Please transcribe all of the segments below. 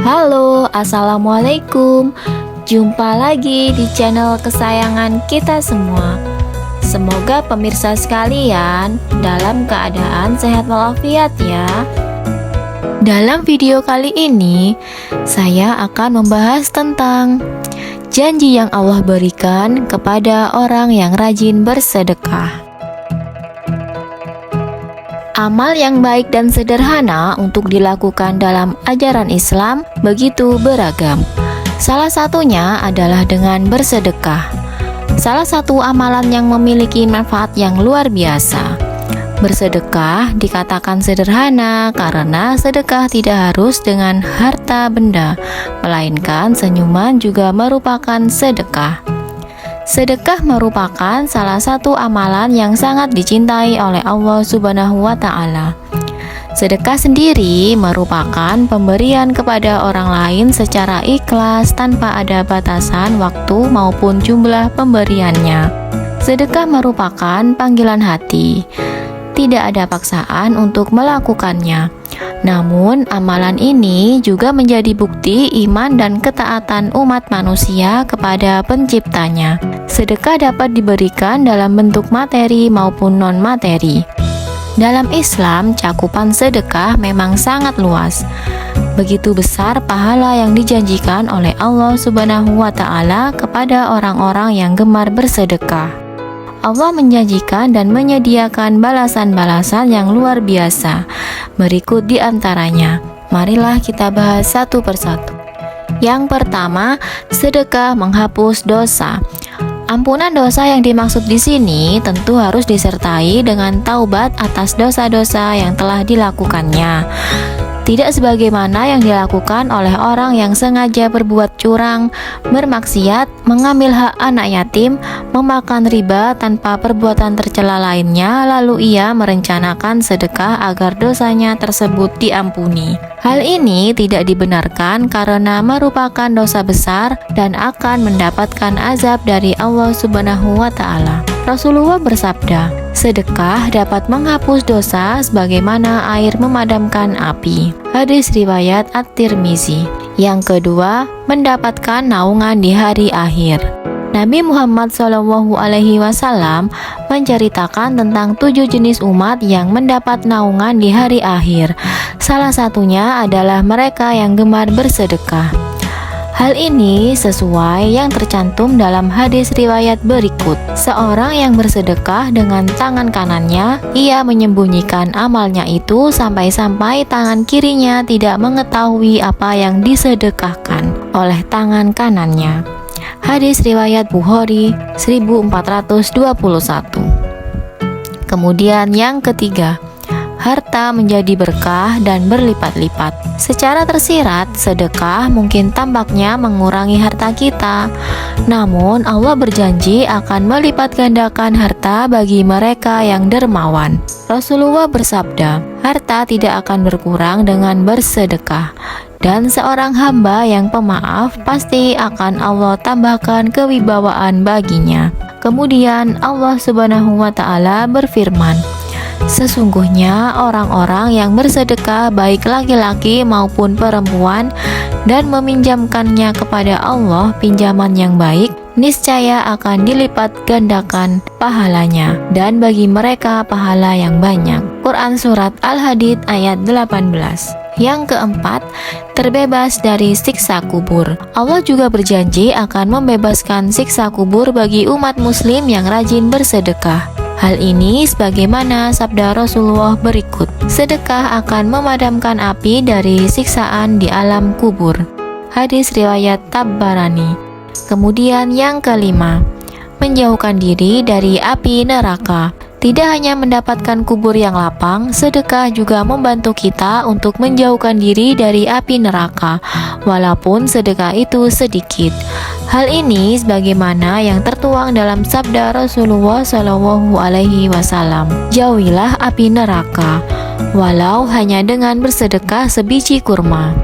Halo, assalamualaikum. Jumpa lagi di channel kesayangan kita semua. Semoga pemirsa sekalian dalam keadaan sehat walafiat ya. Dalam video kali ini, saya akan membahas tentang janji yang Allah berikan kepada orang yang rajin bersedekah. Amal yang baik dan sederhana untuk dilakukan dalam ajaran Islam begitu beragam. Salah satunya adalah dengan bersedekah. Salah satu amalan yang memiliki manfaat yang luar biasa. Bersedekah dikatakan sederhana karena sedekah tidak harus dengan harta benda, melainkan senyuman juga merupakan sedekah. Sedekah merupakan salah satu amalan yang sangat dicintai oleh Allah Subhanahu wa Ta'ala. Sedekah sendiri merupakan pemberian kepada orang lain secara ikhlas tanpa ada batasan waktu maupun jumlah pemberiannya. Sedekah merupakan panggilan hati. Tidak ada paksaan untuk melakukannya. Namun, amalan ini juga menjadi bukti iman dan ketaatan umat manusia kepada penciptanya. Sedekah dapat diberikan dalam bentuk materi maupun non-materi. Dalam Islam, cakupan sedekah memang sangat luas. Begitu besar pahala yang dijanjikan oleh Allah Subhanahu wa Ta'ala kepada orang-orang yang gemar bersedekah. Allah menjanjikan dan menyediakan balasan-balasan yang luar biasa. Berikut di antaranya. Marilah kita bahas satu persatu. Yang pertama, sedekah menghapus dosa. Ampunan dosa yang dimaksud di sini tentu harus disertai dengan taubat atas dosa-dosa yang telah dilakukannya. Tidak sebagaimana yang dilakukan oleh orang yang sengaja berbuat curang, bermaksiat, mengambil hak anak yatim, memakan riba tanpa perbuatan tercela lainnya, lalu ia merencanakan sedekah agar dosanya tersebut diampuni. Hal ini tidak dibenarkan karena merupakan dosa besar dan akan mendapatkan azab dari Allah Subhanahu wa Ta'ala. Rasulullah bersabda, sedekah dapat menghapus dosa sebagaimana air memadamkan api. Hadis riwayat At-Tirmizi. Yang kedua, mendapatkan naungan di hari akhir. Nabi Muhammad SAW menceritakan tentang 7 jenis umat yang mendapat naungan di hari akhir. Salah satunya adalah mereka yang gemar bersedekah. Hal ini sesuai yang tercantum dalam hadis riwayat berikut. Seorang yang bersedekah dengan tangan kanannya, ia menyembunyikan amalnya itu sampai-sampai tangan kirinya tidak mengetahui apa yang disedekahkan oleh tangan kanannya. Hadis riwayat Bukhari 1421. Kemudian yang ketiga, harta menjadi berkah dan berlipat-lipat. Secara tersirat, sedekah mungkin tampaknya mengurangi harta kita. Namun, Allah berjanji akan melipat gandakan harta bagi mereka yang dermawan. Rasulullah bersabda, harta tidak akan berkurang dengan bersedekah. Dan seorang hamba yang pemaaf pasti akan Allah tambahkan kewibawaan baginya. Kemudian Allah Subhanahu wa Ta'ala berfirman, sesungguhnya orang-orang yang bersedekah baik laki-laki maupun perempuan dan meminjamkannya kepada Allah pinjaman yang baik, niscaya akan dilipat gandakan pahalanya dan bagi mereka pahala yang banyak. Quran Surat Al-Hadid ayat 18. Yang keempat, terbebas dari siksa kubur. Allah juga berjanji akan membebaskan siksa kubur bagi umat muslim yang rajin bersedekah. Hal ini sebagaimana sabda Rasulullah berikut, sedekah akan memadamkan api dari siksaan di alam kubur. Hadis riwayat Tabarani. Kemudian yang kelima, menjauhkan diri dari api neraka. Tidak hanya mendapatkan kubur yang lapang, sedekah juga membantu kita untuk menjauhkan diri dari api neraka, walaupun sedekah itu sedikit. Hal ini sebagaimana yang tertuang dalam sabda Rasulullah SAW, jauhilah api neraka, walau hanya dengan bersedekah sebiji kurma.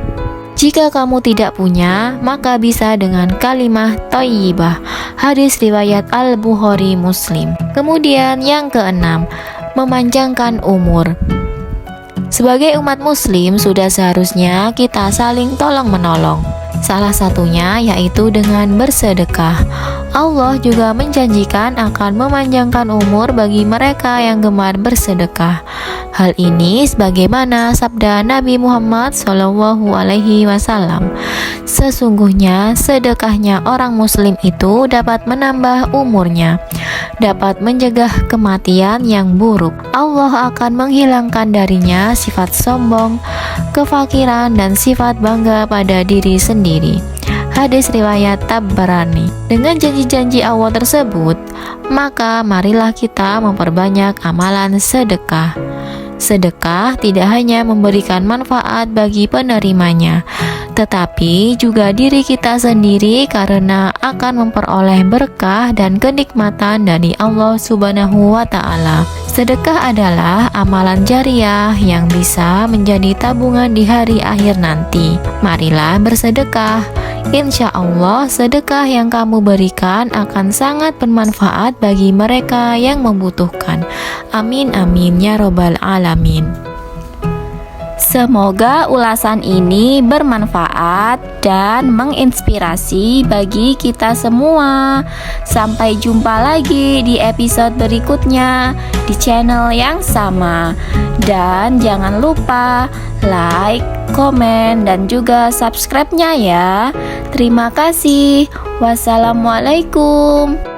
Jika kamu tidak punya, maka bisa dengan kalimah thayyibah. Hadis riwayat Al-Bukhari Muslim. Kemudian yang keenam, memanjangkan umur. Sebagai umat muslim, sudah seharusnya kita saling tolong-menolong. Salah satunya yaitu dengan bersedekah. Allah juga menjanjikan akan memanjangkan umur bagi mereka yang gemar bersedekah. Hal ini sebagaimana sabda Nabi Muhammad SAW. Sesungguhnya sedekahnya orang muslim itu dapat menambah umurnya, dapat mencegah kematian yang buruk. Allah akan menghilangkan darinya sifat sombong, kefakiran, dan sifat bangga pada diri sendiri. Hadis riwayat Tabarani. Dengan janji-janji Allah tersebut, maka marilah kita memperbanyak amalan sedekah. Sedekah tidak hanya memberikan manfaat bagi penerimanya, tetapi juga diri kita sendiri karena akan memperoleh berkah dan kenikmatan dari Allah Subhanahu wa Ta'ala. Sedekah adalah amalan jariah yang bisa menjadi tabungan di hari akhir nanti. Marilah bersedekah. Insya Allah, sedekah yang kamu berikan akan sangat bermanfaat bagi mereka yang membutuhkan. Amin amin ya robbal alamin. Semoga ulasan ini bermanfaat dan menginspirasi bagi kita semua. Sampai jumpa lagi di episode berikutnya di channel yang sama. Dan jangan lupa like, komen, dan juga subscribe-nya ya. Terima kasih. Wassalamualaikum.